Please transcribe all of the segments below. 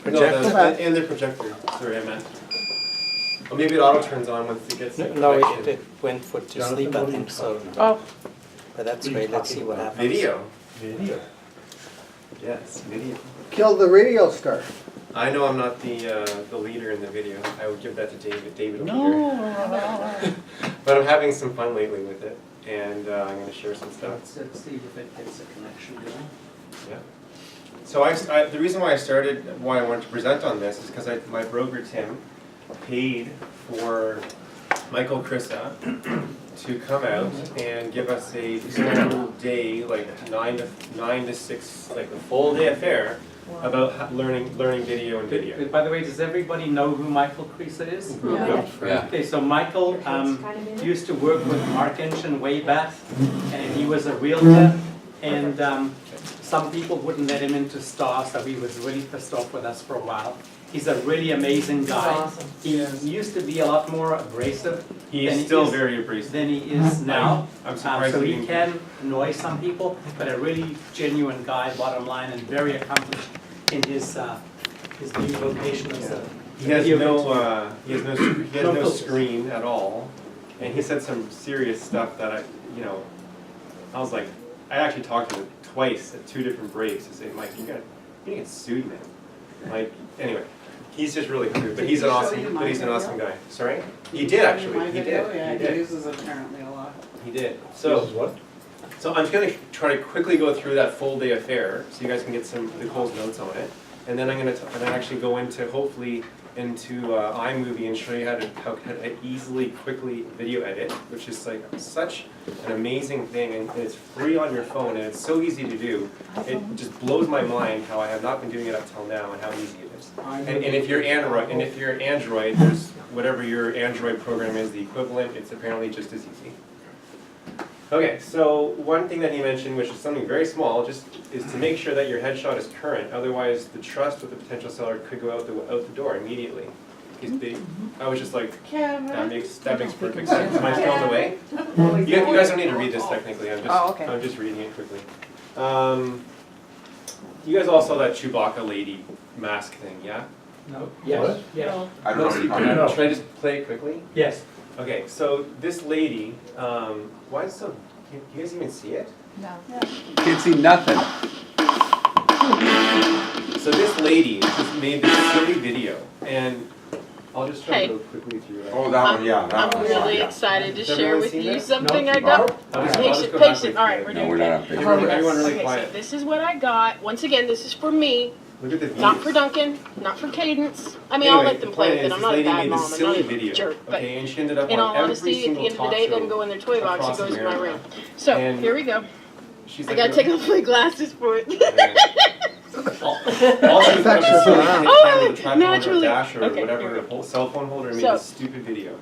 projector? And the projector. Sorry, I meant. Or maybe it auto turns on once it gets. No, it went to sleep, I think. So, Oh, but that's great. Let's see what happens. Video. Video. Yes, video. Kill the radio star. I know I'm not the leader in the video. I would give that to David. David will No. But I'm having some fun lately with it, and I'm going to share some stuff. Let's see if it gets a connection going. Yeah. So the reason why I wanted to present on this is because my broker Tim paid for Michael Krista to come out and give us a full day, like 9 to 6, like a full day affair about learning video and video. By the way, does everybody know who Michael Krisa is? yeah. Okay, so Michael used to work with Mark Engine way back, and he was a realtor, and some people wouldn't let him into Star, so he was really pissed off with us for a while. He's a really amazing guy. awesome. He used to be a lot more abrasive He than is still very abrasive. than he is now. I'm surprised So he he didn't- can annoy some people, but a really genuine guy, bottom line, and very accomplished in his new vocation as a He has video no filters. screen at all, and he said some serious stuff that I was like, I actually talked to him twice at 2 different breaks to say, Mike, you're gonna get sued, man. Like, anyway, he's just really cool, but he's an awesome guy. Sorry? He did actually, he did. Yeah, He he did. uses it apparently a lot. He did. This So, is what? so I'm going to try to quickly go through that full day affair so you guys can get some Nicole's notes on it. And then I'm going to actually go into, hopefully, into iMovie and show you how to easily, quickly video edit, which is like such an amazing thing, and it's free on your phone, and it's so easy to do. It just blows my mind how I have not been doing it up till now and how easy it is. And if you're Android, there's whatever your Android program is, the equivalent, it's apparently just as easy. Okay, so one thing that he mentioned, which is something very small, just is to make sure that your headshot is current. Otherwise, the trust with the potential seller could go out the door immediately. I was just like, that makes perfect sense. Am I still on the way? You guys don't need to read this technically. I'm just reading it quickly. You guys all saw that Chewbacca lady mask thing, yeah? No. Yes. Yeah. I don't know. No. Should I just play it quickly? Yes. Okay, so this lady, why is it so? Can you guys even see it? Can't see nothing. So this lady just made this silly video, and I'll just try Hey. to go quickly through it. Oh, that one, yeah, I'm that one. really yeah. excited to Has share everyone with seen you this? something No. I got. I'll just Patient, go backwards patient. All right, through we're it. No, doing we're good. not on page. Everyone really Okay, quiet. so this is what I got. Once again, this is for me, Look at the views. not for Duncan, not for Cadence. I mean, I'll Anyway, let them the play point with it. is, I'm this not a lady bad made mom. this I'm silly not a video, jerk. But okay, and she ended up in all on every honesty, at single the end of the talk day, it doesn't show go in their toy box. It across goes in my America. room. So And here we go. She's I like, gotta take off my glasses for it. Also, Oh, naturally. dash or Okay, whatever, here we a whole cell phone holder, and made So- this stupid video.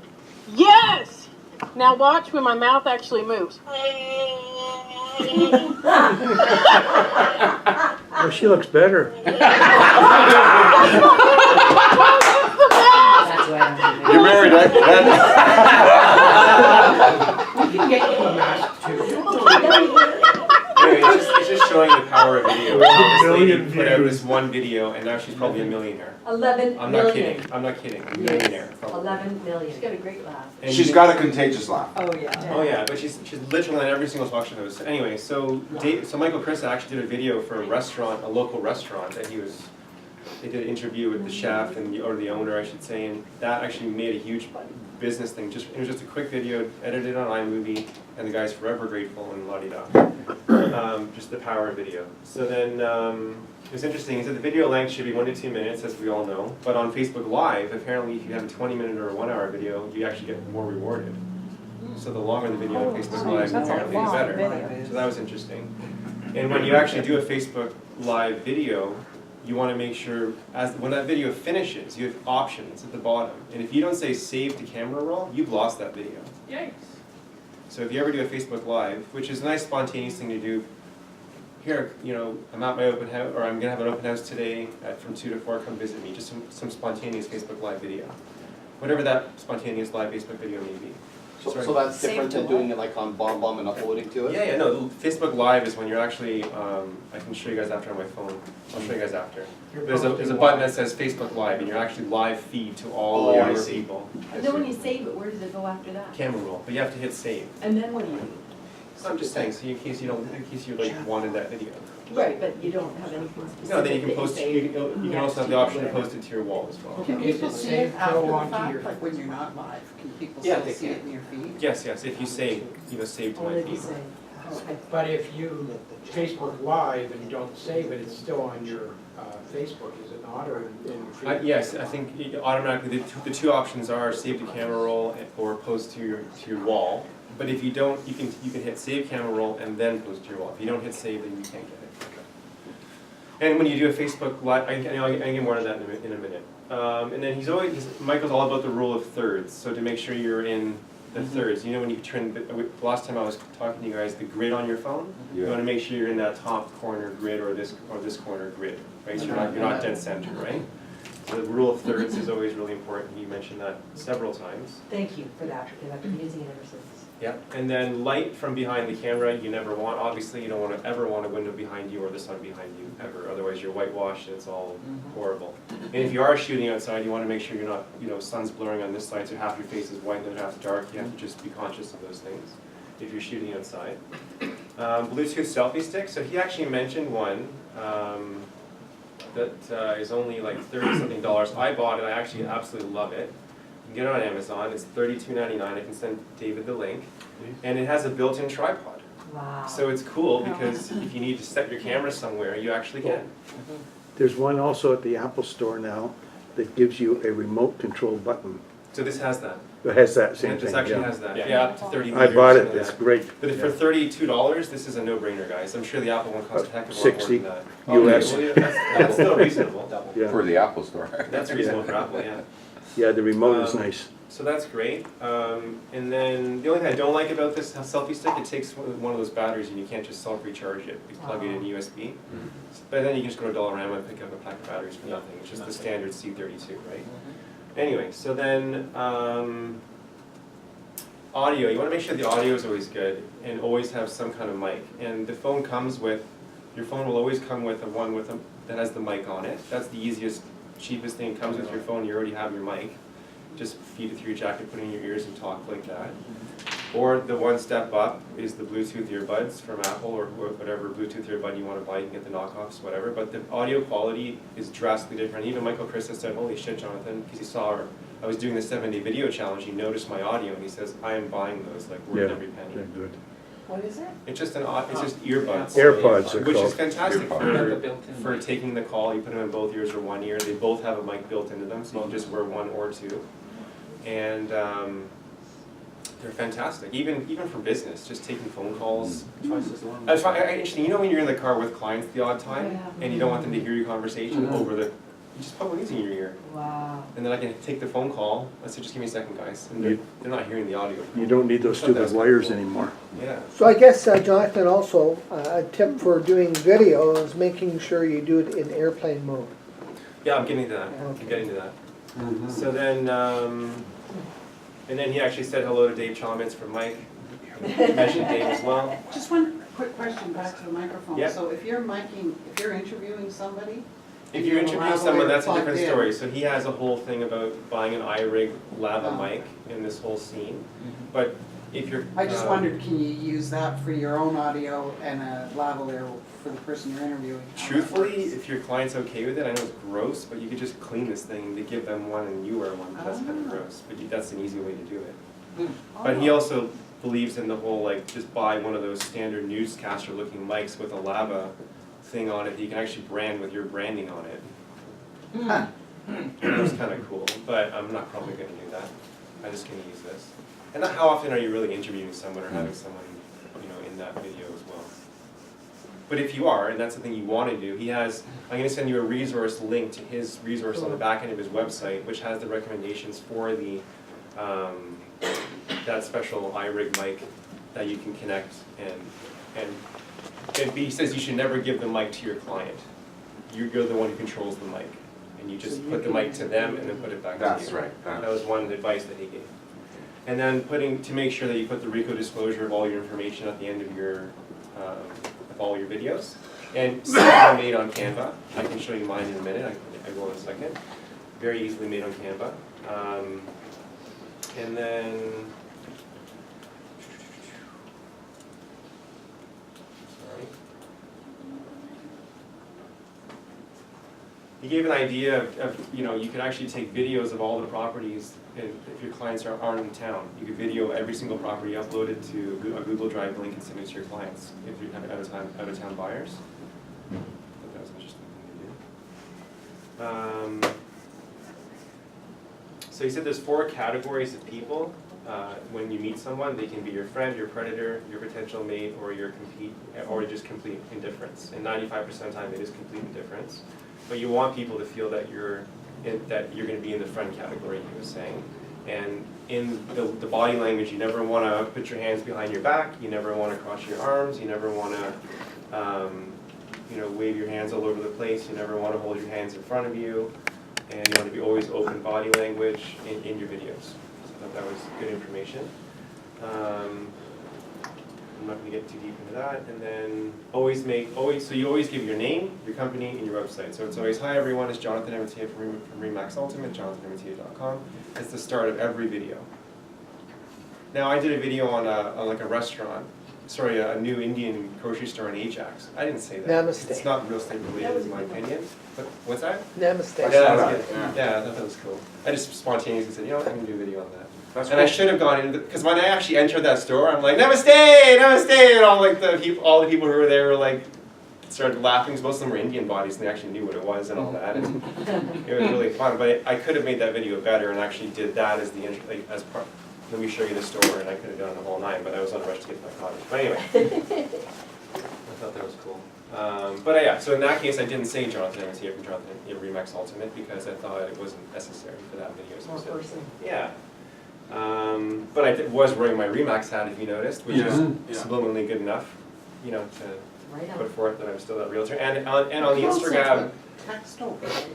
Yes. Now watch when my mouth actually moves. Oh, she looks better. You're married, Anyway, it's just showing the power of video. Well, This lady million put out views. this one video, and now she's probably a millionaire. 11 I'm not million. kidding. I'm not kidding. A millionaire. Probably. 11 million. She's got a great laugh. And She's got a contagious laugh. Oh, yeah. Oh yeah, but she's literally on every single talk show. So anyway, so Michael Krista actually did a video for a restaurant, a local restaurant that they did an interview with the chef or the owner, I should say, and that actually made a huge business thing. It was just a quick video, edited on iMovie, and the guy's forever grateful and la-di-da. Just the power of video. So then it was interesting. He said the video length should be 1 to 2 minutes, as we all know. But on Facebook Live, apparently, if you have a 20-minute or a 1-hour video, you actually get more rewarded. So the longer the video on Facebook Live, apparently, the better. So that was interesting. And when you actually do a Facebook Live video, you want to make sure, when that video finishes, you have options at the bottom. And if you don't say save to camera roll, you've lost that video. Yikes. So if you ever do a Facebook Live, which is a nice spontaneous thing to do, here, I'm at my open house, or I'm going to have an open house today from 2 to 4, come visit me. Just some spontaneous Facebook Live video. Whatever that spontaneous live Facebook video may be. Sorry. So that's Save different to than what? doing it like on BombBomb and uploading to it? Yeah, no, Facebook Live is when you're actually, I can show you guys after on my phone. I'll show you guys after. There's a button that says Facebook Live, and you're actually live feed to all Oh, I your see. people. I And then when see. you save it, where does it go after that? Camera roll, but you have to hit save. And then what do you do? So I'm just saying, so in case you like wanted that video. Right, but you don't have anything specific. No, then you can that post, say you can also have the next option to whatever. post it to your wall as well. Can Is people it see saved it after go the onto fact, your- like when you're not live? Can people Yeah, still they see can. it in your feed? Yes, if you save, save to my Only if feed. you say, okay. But if you Facebook Live and you don't save it, it's still on your Facebook, is it not, or in your feed? Yes, I think automatically, the two options are save to camera roll or post to your wall. But if you don't, you can hit save camera roll and then post to your wall. If you don't hit save, then you can't get it. And when you do a Facebook Live, I can get more on that in a minute. And then Michael's all about the rule of thirds. So to make sure you're in the thirds, you know when you turn, the last time I was talking to you guys, the grid on your phone, you want to make sure you're in that top corner grid or this corner grid, right? So you're not dead center, right? So the rule of thirds is always really important. You mentioned that several times. Thank you for that, because I've been using it ever since. Yep, and then light from behind the camera, you never want, obviously you don't ever want a window behind you or the sun behind you, ever. Otherwise you're whitewashed and it's all horrible. And if you are shooting outside, you want to make sure you're not, sun's blurring on this side, so half your face is white and then half dark. You have to just be conscious of those things if you're shooting outside. Bluetooth selfie stick, so he actually mentioned one that is only like $30-something. I bought it, I actually absolutely love it. You can get it on Amazon, it's $32.99, I can send David the link. And it has a built-in tripod. Wow. So it's cool because if you need to set your camera somewhere, you actually can. There's one also at the Apple Store now that gives you a remote control button. So this has that. It has that same This thing, actually yeah. has that, yeah, up to 30 I meters. bought it, and it's that. great. But for $32, this is a no-brainer, guys. I'm sure the Apple one costs a heck of a lot more 60 than that. US. Okay, well, yeah, that's still reasonable. Yeah, For the Apple Store. That's reasonable for Apple, yeah. yeah, the remote is nice. So that's great. And then the only thing I don't like about this selfie stick, it takes one of those batteries and you can't just self-recharge it. You plug it in USB. But then you can just go to Dollarama and pick up a pack of batteries for nothing. It's just the standard C32, right? Anyway, so then audio. You want to make sure the audio is always good and always have some kind of mic. And the phone comes with, your phone will always come with one that has the mic on it. That's the easiest, cheapest thing. It comes with your phone, you already have your mic. Just feed it through your jacket, put it in your ears and talk like that. Or the one step up is the Bluetooth earbuds from Apple or whatever Bluetooth earbud you want to buy. You can get the knockoffs, whatever. But the audio quality is drastically different. Even Michael Chris has said, holy shit, Jonathan, because he saw I was doing the 7-day video challenge, he noticed my audio and he says, I am buying those, like worth Yeah, every penny. they're good. What is it? It's just it's just earbuds. AirPods they're Which is called. fantastic Earpods. for taking the call. You put them in both ears or one ear. They both have a mic built into them, so you can just wear one or two. And they're fantastic, even for business, just taking phone calls. Twice as long. Interesting, when you're in the car with clients the odd time, Yeah. and you don't want them to hear your conversation over the, you just put one in your ear. Wow. And then I can take the phone call, I say, just give me a second, guys, and they're not hearing the audio. You don't need those stupid wires anymore. Yeah. So I guess, Jonathan, also, a tip for doing video is making sure you do it in airplane mode. Yeah, I'm getting to that, I'm getting to that. So then, and then he actually said hello to Dave Chalmers from Mike. Mentioned Dave as well. Just one quick question back to the microphone. Yeah. So if you're interviewing somebody, If you're interviewing lavalier someone, that's a plugged different in. story. So he has a whole thing about buying an iRig lava Oh. mic in this whole scene. But if you're... I just wondered, can you use that for your own audio and a lavalier for the person you're interviewing? How that Truthfully, works? if your client's okay with it, I know it's gross, but you could just clean this thing to give them one and you wear one. That's kind of Ah. gross, but that's an easy way to do it. Hmm. But he also believes in the whole, like, just buy one of those standard newscaster looking mics with a lava thing on it that you can actually brand with your branding on it. Huh. That's kind of cool, but I'm not probably going to do that. I'm just going to use this. And how often are you really interviewing someone or having someone, in that video as well? But if you are, and that's the thing you want to do, I'm going to send you a resource link to his resource on the back end of his website, which has the recommendations for the that special iRig mic that you can connect and he says you should never give the mic to your client. You're the one who controls the mic, and you just put the mic to them and then put it back to you. That's right. That was one advice that he gave. And then to make sure that you put the RICO disclosure of all your information at the end of all your videos. And some are made on Canva. I can show you mine in a minute. I will in a second. Very easily made on Canva. And then, sorry. He gave an idea of you could actually take videos of all the properties if your clients aren't in town. You could video every single property, upload it to a Google Drive link and send it to your clients if you have out-of-town buyers. I thought that was an interesting thing to do. So he said there's 4 categories of people. When you meet someone, they can be your friend, your predator, your potential mate, or just complete indifference. And 95% of the time, it is complete indifference. But you want people to feel that you're going to be in the friend category, he was saying. And in the body language, you never want to put your hands behind your back. You never want to cross your arms. You never want to, wave your hands all over the place. You never want to hold your hands in front of you. And you want to be always open body language in your videos. So I thought that was good information. I'm not going to get too deep into that. And then so you always give your name, your company, and your website. So it's always, hi everyone, it's Jonathan Ematia from Remax Ultimate, jonathanematia.com. It's the start of every video. Now I did a video on a restaurant, a new Indian grocery store in Ajax. I didn't say that. Namaste. It's not real estate related in my opinion. But what's that? Namaste. Yeah, that was good. Yeah, I thought that was cool. I just spontaneously said, I'm going to do a video on that. I should have gone into because when I actually entered that store, I'm like, Namaste, Namaste, and all the people who were there were like, started laughing because most of them were Indian bodies and they actually knew what it was and all that. And it was really fun. But I could have made that video better and actually did that as the as part. Let me show you the store, and I could have done the whole 9, but I was on a rush to get to my cottage. But anyway, I thought that was cool. But yeah, so in that case, I didn't say Jonathan Ematia from Jonathan Remax Ultimate because I thought it wasn't necessary for that video. More person. Yeah. But I was wearing my Remax hat, if you noticed, which is subliminally good enough, to put forth that I'm still that realtor. And on the Instagram. Text over with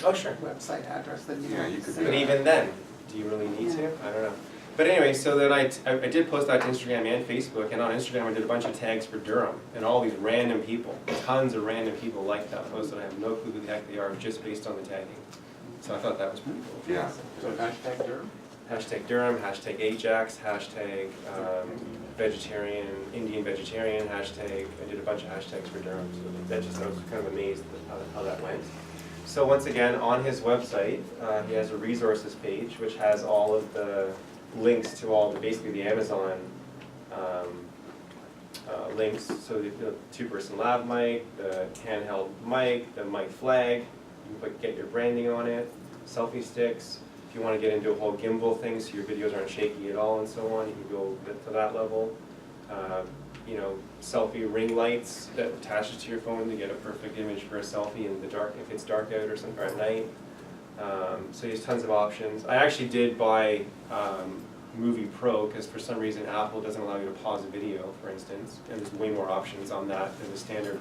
Oh, sure. your website address, then you could do But even then, do you really need to? I don't know. But anyway, so then I did post that to Instagram and Facebook, and on Instagram I did a bunch of tags for Durham, and all these random people, tons of random people liked that post, and I have no clue who the heck they are just based on the tagging. So I thought that was pretty cool. Yeah. So hashtag Durham? Hashtag Durham, hashtag Ajax, hashtag vegetarian, Indian vegetarian, hashtag, I did a bunch of hashtags for Durham, so I was kind of amazed at how that went. So once again, on his website, he has a resources page, which has all of the links to basically the Amazon links. So the 2-person lav mic, the handheld mic, the mic flag, you can get your branding on it, selfie sticks. If you want to get into a whole gimbal thing so your videos aren't shaky at all and so on, you can go to that level. Selfie ring lights that attaches to your phone to get a perfect image for a selfie in the dark, if it's dark out or at night. So there's tons of options. I actually did buy Movie Pro because for some reason Apple doesn't allow you to pause a video, for instance, and there's way more options on that than the standard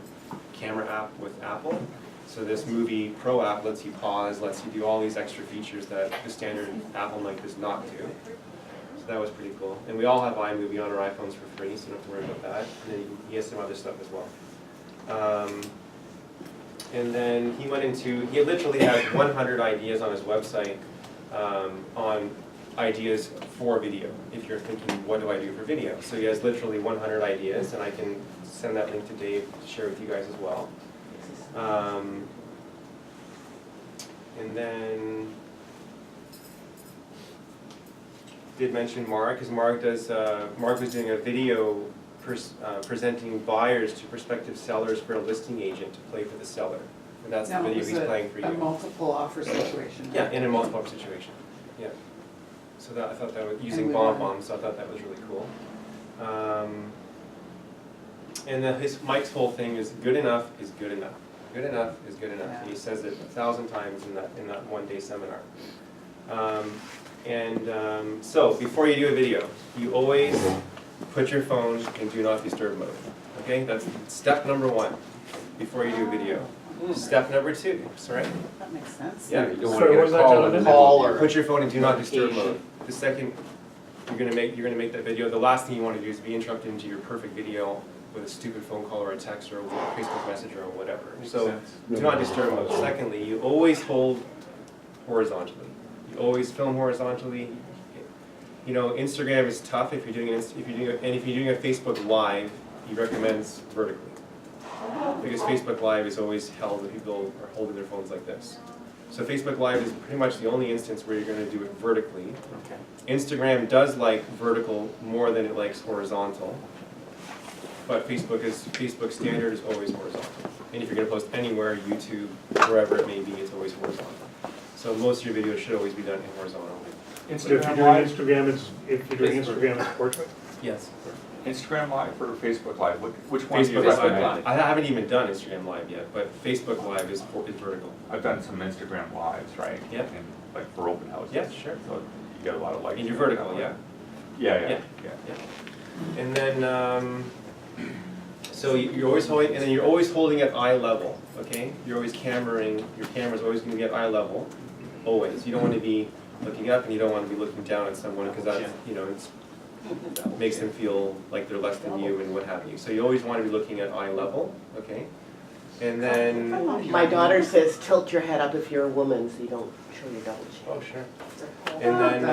camera app with Apple. So this Movie Pro app lets you pause, lets you do all these extra features that the standard Apple mic does not do. So that was pretty cool. And we all have iMovie on our iPhones for free, so you don't have to worry about that. And then he has some other stuff as well. And then he literally has 100 ideas on his website on ideas for video, if you're thinking, what do I do for video? So he has literally 100 ideas, and I can send that link to Dave to share with you guys as well. And then did mention Mark, because Mark was doing a video presenting buyers to prospective sellers for a listing agent to play for the seller. And that's the video he's playing for you. A multiple offer situation. Yeah, in a multiple offer situation. Yeah. So I thought that was using BombBomb, so I thought that was really cool. And then Mike's whole thing is good enough is good enough. Good enough is good enough. Yeah. And he says it 1,000 times in that one-day seminar. So before you do a video, you always put your phone in do not disturb mode. Okay, that's step number 1 before you do a video. Step number 2, sorry? That makes sense. Yeah, You don't want to get a call in the Call middle. or put your phone in do not disturb mode. The second, you're gonna make that video. The last thing you want to do is be interrupted into your perfect video with a stupid phone call or a text or a Facebook Messenger or whatever. So do not disturb mode. Secondly, you always hold horizontally. You always film horizontally. You know, Instagram is tough if you're doing a Facebook Live, he recommends vertically. Because Facebook Live is always held when people are holding their phones like this. So Facebook Live is pretty much the only instance where you're going to do it vertically. Okay. Instagram does like vertical more than it likes horizontal. But Facebook standard is always horizontal. And if you're going to post anywhere, YouTube, wherever it may be, it's always horizontal. So most of your videos should always be done in horizontal. If you're doing Instagram, it's portrait? Yes. Instagram Live or Facebook Live? Which one do you Facebook recommend? Live. I haven't even done Instagram Live yet, but Facebook Live is vertical. I've done some Instagram Lives, right? Yep. And, like for open houses. Yeah, sure. So you get a lot of likes. And you're vertical, yeah. Yeah. And then, so you're always holding, and then you're always holding at eye level, okay? You're always cameraing, your camera's always gonna be at eye level, always. You don't wanna be looking up and you don't wanna be looking down at someone, because that's, you know, it makes them feel like they're less than you and what have you. So you always wanna be looking at eye level, okay? And then, My daughter says tilt your head up if you're a woman so you don't show your double chin. oh, sure. And then,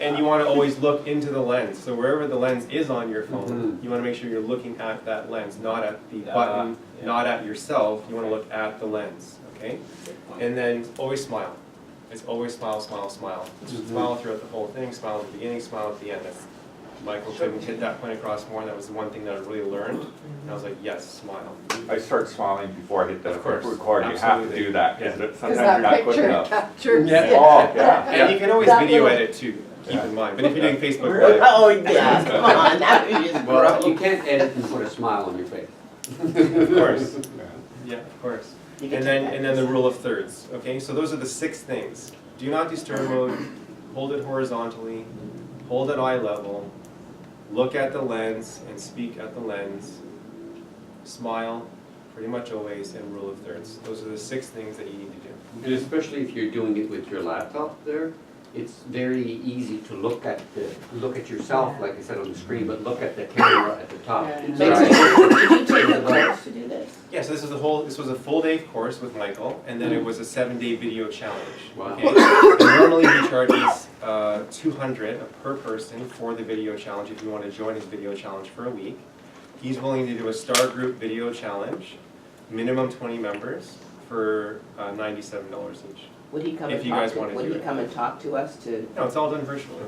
and you want to always look into the lens. So wherever the lens is on your phone, you want to make sure you're looking at that lens, not at the button, not at yourself. You want to look at the lens, okay? And then always smile. It's always smile, smile, smile. Just smile throughout the whole thing. Smile at the beginning, smile at the end. That's, Michael couldn't hit that point across more. That was the one thing that I really learned. And I was like, yes, smile. I start smiling before I hit the Of course, record. You have to absolutely. do that Yeah. because sometimes you're not quick enough. captures. Yeah. Oh, yeah. And you can always video edit too, keep in mind. But if you're doing Facebook Live, Oh, yeah, come on, that was just Well, you gross. can't edit and put a smile on your face. of course. Yeah, of course. You can And take then that. the rule of thirds, okay? So those are the 6 things. Do not disturb mode, hold it horizontally, hold at eye level, look at the lens and speak at the lens, smile, pretty much always, and rule of thirds. Those are the 6 things that you need to do. And especially if you're doing it with your laptop there, it's very easy to look at yourself, like I said on the screen, but look at the camera at the top. Yeah. Makes sense. Did you take the course to do this? Yeah, so this was a full day course with Michael, and then it was a 7-day video challenge. Wow. Okay? And normally he charges $200 per person for the video challenge if you want to join his video challenge for a week. He's willing to do a star group video challenge, minimum 20 members, for $97 each. Would he come If and you talk guys to, wanna would do he it. come and talk to us to, No, it's all done virtually.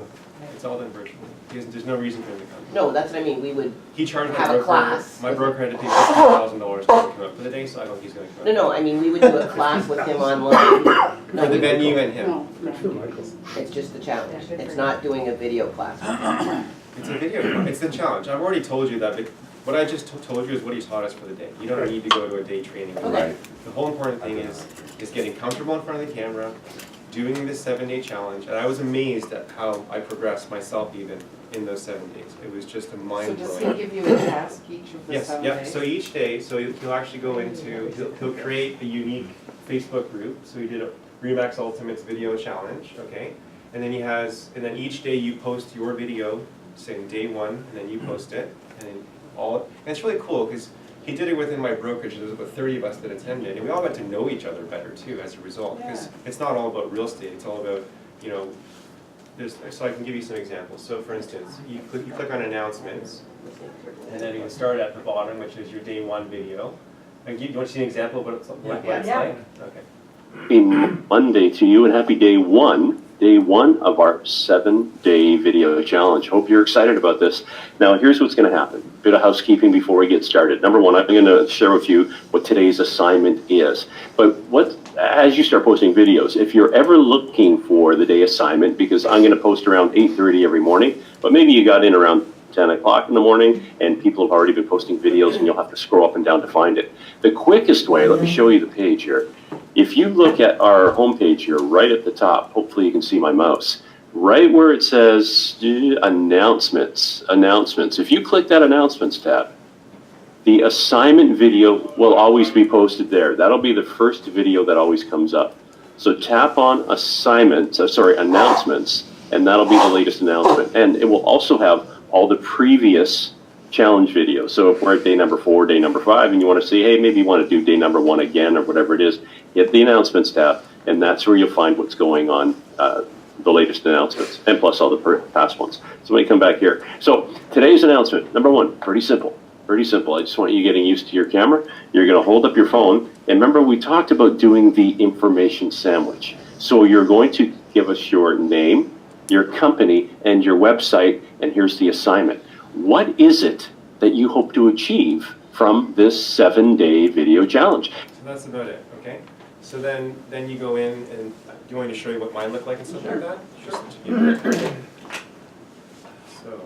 It's all done virtually. There's no reason for him to come. no, that's what I mean, we would, He charged my Have a broker. class. My broker had to pay $50,000 to come up for the day, so I don't think he's going to come. no, I mean, we would do a class with him online. No, For the we would venue go- and him. No, no. It's just the challenge, it's not doing a video class. It's a video. It's the challenge. I've already told you that. But what I just told you is what he taught us for the day. You don't need to go to a day training. Okay. The whole important thing is getting comfortable in front of the camera, doing this 7-day challenge, and I was amazed at how I progressed myself even in those 7 days. It was just a So mind does blowing. he give you a task each of the Yes, 7 yeah, days? so each day, so he'll actually go into, he'll create a unique Facebook group. So he did a Remax Ultimates video challenge, okay? And then and then each day you post your video, say day 1, and then you post it, and then and it's really cool because he did it within my brokerage. There was about 30 of us that attended, and we all got to know each other better too as a result. Because it's not all about real estate, it's all about, you know, so I can give you some examples. So for instance, you click on announcements, and then you can start at the bottom, which is your day 1 video. And do you want to see an example of what it's like? Okay. Happy Monday to you and happy day one of our 7-day video challenge. Hope you're excited about this. Now here's what's going to happen. Bit of housekeeping before we get started. Number 1, I'm going to share with you what today's assignment is. But as you start posting videos, if you're ever looking for the day assignment, because I'm going to post around 8:30 every morning, but maybe you got in around 10 o'clock in the morning and people have already been posting videos and you'll have to scroll up and down to find it. The quickest way, let me show you the page here. If you look at our homepage here, right at the top, hopefully you can see my mouse, right where it says announcements. If you click that announcements tab, the assignment video will always be posted there. That'll be the first video that always comes up. So tap on announcements, and that'll be the latest announcement. And it will also have all the previous challenge videos. So if we're at day number 4, day number 5, and you want to see, hey, maybe you want to do day number 1 again or whatever it is, hit the announcements tab, and that's where you'll find what's going on, the latest announcements, and plus all the past ones. So let me come back here. So today's announcement, number 1, pretty simple. Pretty simple. I just want you getting used to your camera. You're going to hold up your phone, and remember we talked about doing the information sandwich. So you're going to give us your name, your company, and your website, and here's the assignment. What is it that you hope to achieve from this 7-day video challenge? So that's about it, okay? So then you go in, and do you want me to show you what mine look like and stuff like that? Sure. So.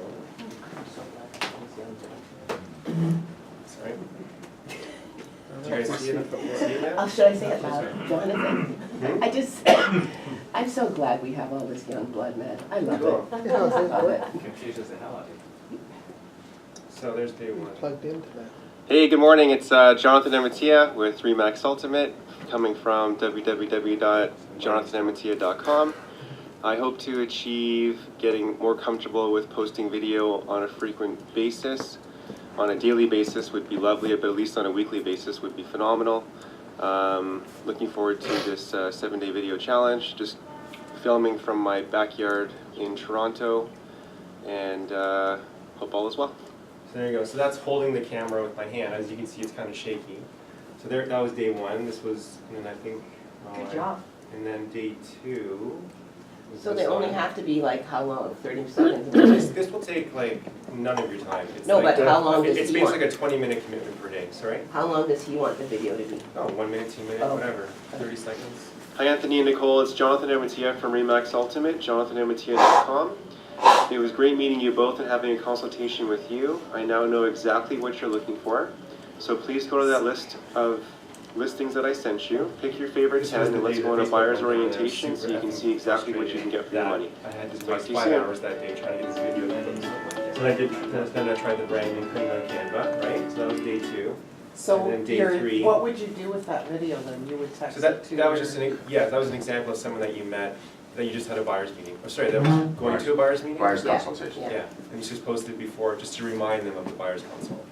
Sorry. Do you guys see it now? Should I say it loud? Jonathan, I'm so glad we have all this young blood, man. I love it. I love it. Confuses the hell out of you. So there's day 1. Plugged into that. Hey, good morning. It's Jonathan Amatia with Remax Ultimate, coming from www.jonathanamatia.com. I hope to achieve getting more comfortable with posting video on a frequent basis. On a daily basis would be lovely, but at least on a weekly basis would be phenomenal. Looking forward to this 7-day video challenge. Just filming from my backyard in Toronto, and hope all is well. So there you go. So that's holding the camera with my hand. As you can see, it's kind of shaky. So there, that was day 1. This was, and then I think. Good job. And then day 2. So they only have to be like how long? 30 seconds? This will take like none of your time. It's No, like but how long does it's he basically want? like a 20-minute commitment per day. Sorry. How long does he want the video to be? Oh, 1 minute, 2 minutes, Oh. whatever. 30 seconds. Hi, Anthony and Nicole. It's Jonathan Amatia from Remax Ultimate, jonathanamatia.com. It was great meeting you both and having a consultation with you. I now know exactly what you're looking for. So please go to that list of listings that I sent you. Pick your favorite 10 and let's go on a buyer's orientation so you can see exactly what you can get for your money. I had to waste 5 hours that day trying to get this video done. So I did. Then I tried the branding, putting on Canva, right? So that was day 2. So And then day 3. what would you do with that video then? You would text So it to that was your- just that was an example of someone that you met, that you just had a buyer's meeting. Oh, sorry, that was going to a buyer's meeting? Buyer's Yeah. consultation. Yeah. Yeah, and you just posted before, just to remind them of the buyer's consult.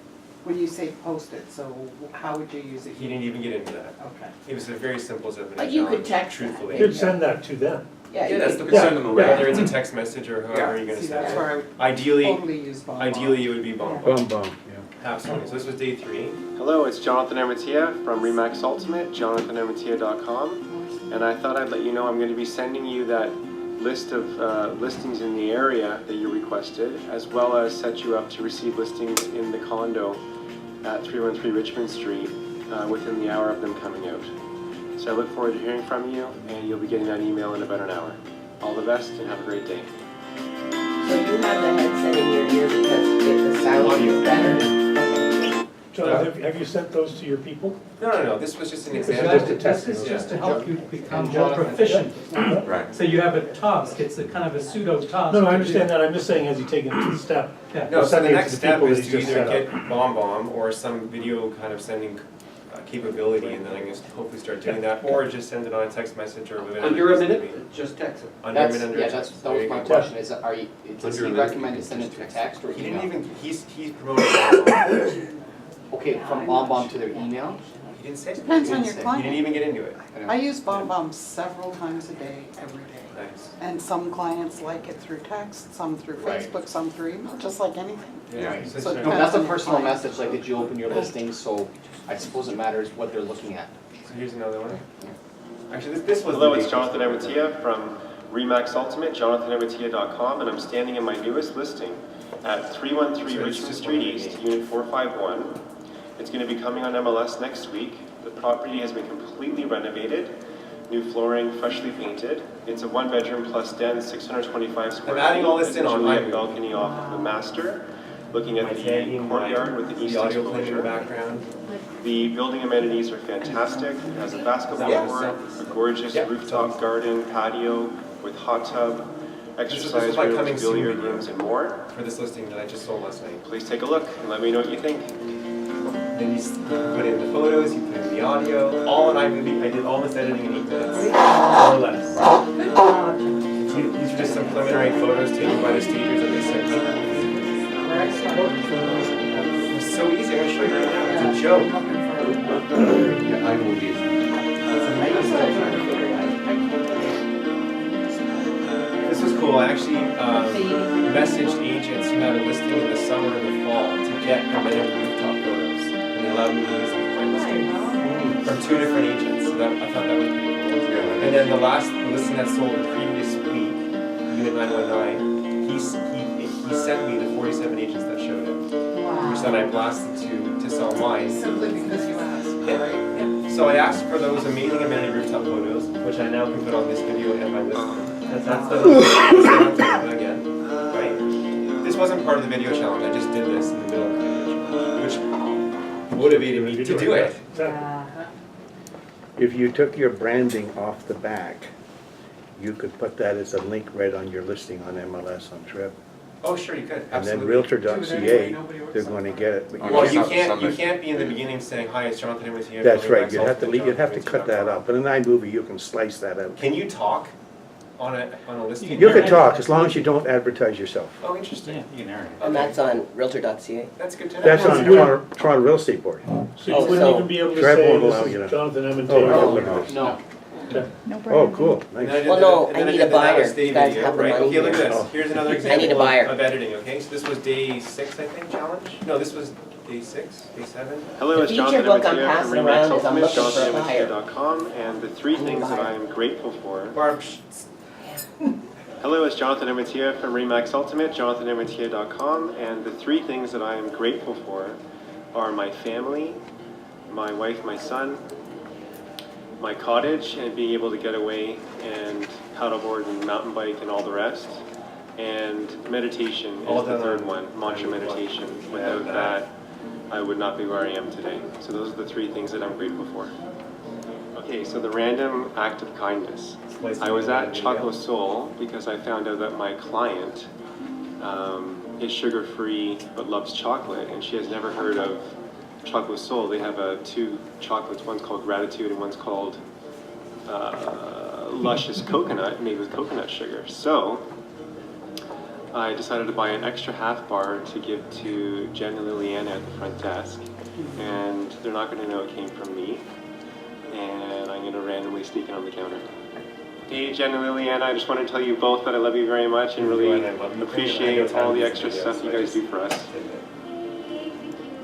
When you say post it, so how would you use it? He didn't even get into that. Okay. It was a very simple 7-day But you could challenge, text that. truthfully. You could send that to them. Yeah, Yeah, that's the you send them them away. whether it's a text message or however you're gonna See, send that's it. where I would Ideally, totally use Bomb. ideally it would be Bomb. Absolutely. So this was day 3. Hello, it's Jonathan Amatia from Remax Ultimate, jonathanamatia.com. And I thought I'd let you know I'm going to be sending you that list of listings in the area that you requested, as well as set you up to receive listings in the condo at 313 Richmond Street within the hour of them coming out. So I look forward to hearing from you, and you'll be getting that email in about an hour. All the best, and have a great day. So you have the headset in your ear because the sound is better? John, have you sent those to your people? No. This was just an This is example. just a test. This is just to help you become more Jonathan. proficient. Right. So you have a task, it's a kind of a pseudo task. No, to I do. understand that, I'm just saying, as you take it to the step. Yeah. No, so the Sending it next to the step people is that to you just either set get BombBomb or some video kind of sending capability, and then I'm going to hopefully start doing that, or just send it on a text message or whatever. Under a it's gonna minute, just text it. Under a minute, under a text. That was my question, is, does he recommend to send it through text or He email? didn't even, he's promoting BombBomb. Okay, from BombBomb to their email? He didn't say. Depends on your He didn't client. even get into it. I use BombBomb several times a day, every day. Nice. And some clients like it through text, some through Right. Facebook, some through email, just like anything. Right. So So it's- it No, that's a Depends on personal your client. message, like, did you open your listings, so I suppose it matters what they're looking at. So here's another one. Actually, this was. Hello, it's Jonathan Amatia from Remax Ultimate, jonathanamatia.com, and I'm standing in my newest listing at 313 Richmond Street East, Unit 451. It's going to be coming on MLS next week. The property has been completely renovated, new flooring, freshly painted. It's a 1-bedroom plus den, 625 square feet. I'm adding all this in on my balcony off of the master, looking at the courtyard with the east exposure. Background. The building amenities are fantastic. It has a basketball court, a gorgeous rooftop garden, patio with hot tub, exercise rooms, billiard rooms, and more. For this listing that I just sold last night. Please take a look and let me know what you think. Then you put in the photos, you put in the audio, all in iMovie. I did all this editing in 8 minutes, more or less. These are just some preliminary photos taken by the stagers that they sent me. It's so easy, I'm gonna show you right now, it's a joke. Yeah, iMovie is. This was cool, I actually messaged agents who had a listing in the summer and the fall to get embedded rooftop photos. And they allowed me to use them for my listing. From 2 different agents, so that, I thought that was pretty cool. And then the last listing that sold the previous week, Unit 919, he sent me the 47 agents that showed it. Which then I blasted to sell mine. Simply because you asked, right? So I asked for those amazing amenity rooftop photos, which I now can put on this video and my listing. That's the again, right? This wasn't part of the video challenge, I just did this in the middle of the video challenge, which motivated me to do it. If you took your branding off the back, you could put that as a link right on your listing on MLS on Trip. Oh, sure, you could, And then absolutely. Realtor.ca, they're going to get it. But you Well, can't- you can't be in the beginning saying, hi, it's Jonathan Edwards here. That's from right, Remax you'd have to Ultimate, cut that out, but in iMovie, you can slice that out. Can you talk on a listing? You can talk, as long as you don't advertise yourself. Oh, interesting. You can narrate. And that's on Realtor.ca. That's good to know. That's on Toronto Real Estate Board. So you wouldn't even be able to Trev say, won't this allow you to- is Jonathan Emmett Oh, Taylor. no. No. Oh, cool, And then I nice. did Well, the- no, and I then need did a the buyer. Namaste You guys video, have the right? money Okay, look at here. this. Oh. Here's another I example need a buyer. of editing, okay? So this was day 6, I think, challenge? No, this was day 6, day 7. Hello, The it's feature Jonathan book I'm Emmett here passing from around Remax is I'm Ultimate, looking for a buyer. JonathanEmmettHere.com, and the 3 things that I am grateful for. Barb, Hello, it's Jonathan Emmett here from Remax Ultimate, JonathanEmmettHere.com, and the 3 things that I am grateful for are my family, my wife, my son, my cottage, and being able to get away and paddleboard and mountain bike and all the rest. And meditation All is the done 3rd on one, mantra meditation. Without that, I would not be where I am today. So those are the 3 things that I'm grateful for. Okay, so the random act of kindness. I was at Chocolate Soul because I found out that my client is sugar-free but loves chocolate, and she has never heard of Chocolate Soul. They have 2 chocolates, one's called Gratitude and one's called Luscious Coconut, made with coconut sugar. So I decided to buy an extra half bar to give to Jen and Liliana at the front desk, and they're not going to know it came from me, and I'm going to randomly sneak it on the counter. Hey Jen and Liliana, I just want to tell you both that I love you very much and really appreciate all the extra stuff you guys do for us.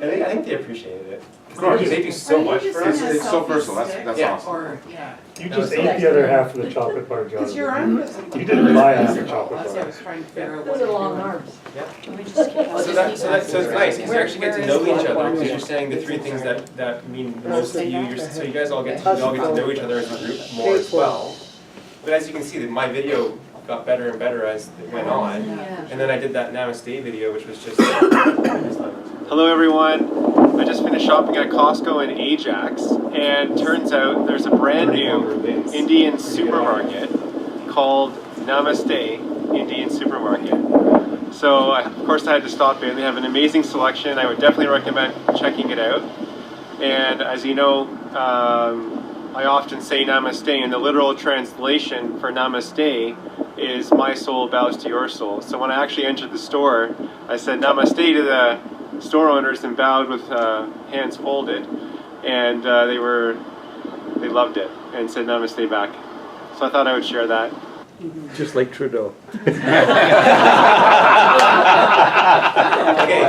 I think they appreciated it. Of course. They do so much for us. It's so personal, that's Yeah. awesome. Or, yeah. You just ate the other half of the chocolate bar, Jonathan. Because your arm doesn't. You didn't buy half the chocolate That's what I bar. was trying to figure out. Those are long arms. Yeah. Can we just So it's nice, because you actually get to know each other, because you're saying the 3 things that mean the most to you, so you guys all get to know each other as a group more as well. But as you can see, my video got better and better as it went on, and then I did that Namaste video, which was just... Hello everyone, I just finished shopping at Costco in Ajax, and turns out there's a brand new Indian supermarket called Namaste Indian Supermarket. So of course I had to stop in. They have an amazing selection. I would definitely recommend checking it out. And as you know, I often say Namaste, and the literal translation for Namaste is my soul bows to your soul. So when I actually entered the store, I said Namaste to the store owners and bowed with hands folded, and they loved it and said Namaste back. So I thought I would share that. Just like Trudeau. Okay,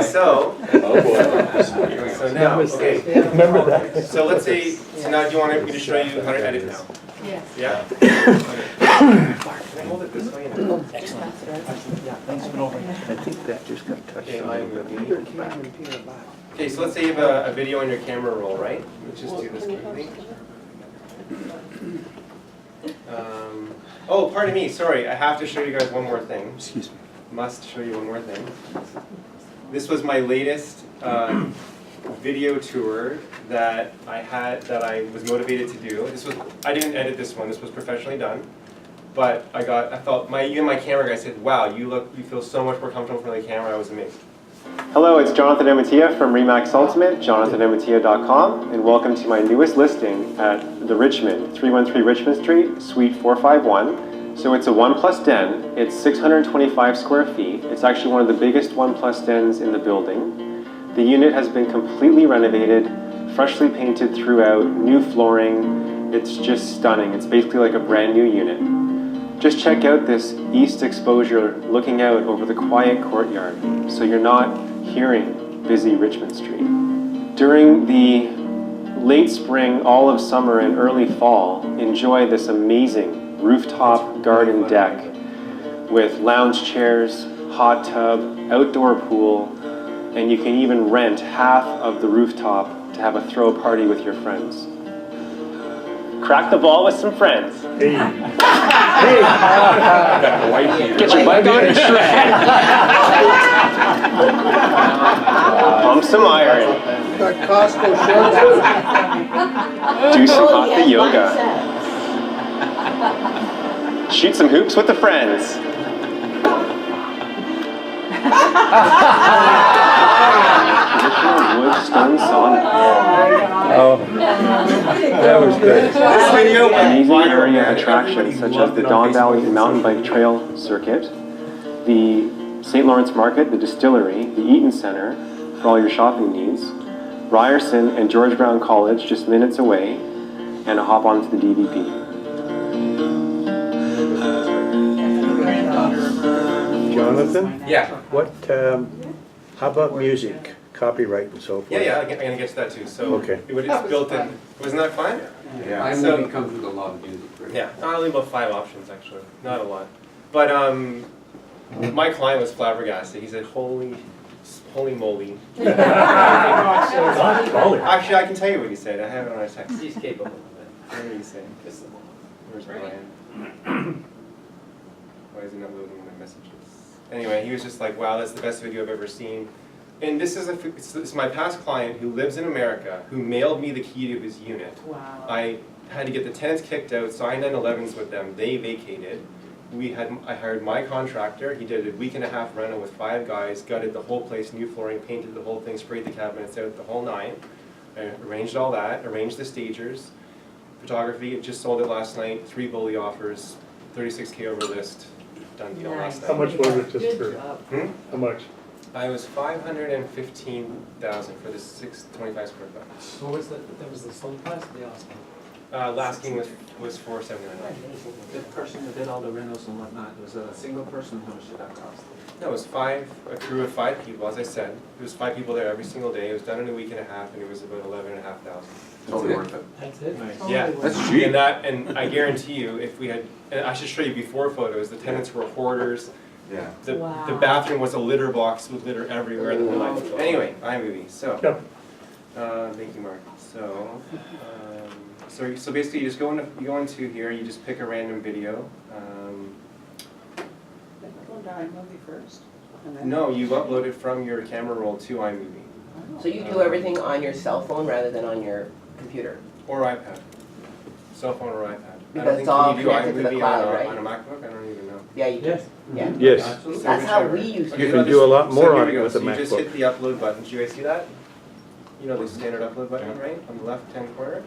so... Oh boy. So now, okay. Remember that? So let's say, so now do you want me to show you how to edit now? Yes. Yeah? Can I hold it this way? Excellent. I think that just got touched Okay, on. Peter came and Peter back. Okay, so let's say you have a video on your camera roll, right? Let's just do this quickly. Oh, pardon me, sorry, I have to show you guys one more thing. Excuse me. Must show you one more thing. This was my latest video tour that I was motivated to do. I didn't edit this one, this was professionally done. But even my camera guy said, wow, you feel so much more comfortable in front of the camera. I was amazed. Hello, it's Jonathan Emmett here from Remax Ultimate, JonathanEmmettHere.com, and welcome to my newest listing at the Richmond, 313 Richmond Street, Suite 451, So it's a 1+ den. It's 625 square feet. It's actually one of the biggest 1+ dens in the building. The unit has been completely renovated, freshly painted throughout, new flooring. It's just stunning. It's basically like a brand new unit. Just check out this east exposure looking out over the quiet courtyard, so you're not hearing busy Richmond Street. During the late spring, all of summer, and early fall, enjoy this amazing rooftop garden deck with lounge chairs, hot tub, outdoor pool, and you can even rent half of the rooftop to have a throw party with your friends. Crack the ball with some friends. Hey. Get your bike on and shred. Pump some iron. Got Costco shorts. Do some hatha yoga. Shoot some hoops with the friends. Traditional wood stone sauna. Oh, that was good. Amazing area attractions such as the Don Valley Mountain Bike Trail Circuit, the St. Lawrence Market, the Distillery, the Eaton Center for all your shopping needs, Ryerson and George Brown College just minutes away, and a hop onto the DVP. Jonathan? Yeah. What, how about music, copyright and so forth? Yeah, I'm gonna get to that too. So Okay. it's built in. Wasn't that fun? Yeah, iMovie comes with a lot of music. Right? Yeah, only about 5 options actually, not a lot. But my client was flabbergasted. He said, "Holy moly!" Actually, I can tell you what he said. I have it on our text. He's capable of it. What did he say? Where's Brian? Why is he not loading my messages? Anyway, he was just like, "Wow, that's the best video I've ever seen." And this is my past client who lives in America, who mailed me the key to his unit. Wow. I had to get the tenants kicked out, signed 911s with them. They vacated. I hired my contractor. He did a 1.5-week rental with 5 guys, gutted the whole place, new flooring, painted the whole thing, sprayed the cabinets out, the whole 9. I arranged all that, arranged the stagers, photography. Just sold it last night. 3 bully offers, 36K over list. Done deal last night. How much was it just for? How much? I was $515,000 for the 625 square foot. What was that was the sold price or the asking? Last king was $479. The person who did all the rentals and whatnot, was it a single person? How much did that cost? No, it was a crew of 5 people, as I said. There was 5 people there every single day. It was done in a 1.5 weeks, and it was about $11,500. Totally worth it. That's it? Nice. Yeah. That's cheap. And I guarantee you, if we had, and I should show you before photos, the tenants were hoarders. Yeah. The Wow. bathroom was a litter box with litter everywhere. The whole life. Anyway, iMovie. So, thank you, Mark. So basically, you just go into here. You just pick a random video. Go to iMovie first. And then No, you upload it from your camera roll to iMovie So you do everything on your cell phone rather than on your computer? or iPad, cell phone or iPad. Because it's all Can you do connected to the iMovie cloud, on right? a MacBook? I don't even know. Yeah, you do. Yes. Yeah. Yes. That's how we used to You do can it. do a lot more So here on we it go. with a So you just MacBook. hit the upload button. Do you guys see that? You know the standard upload button, right? On the left-hand corner.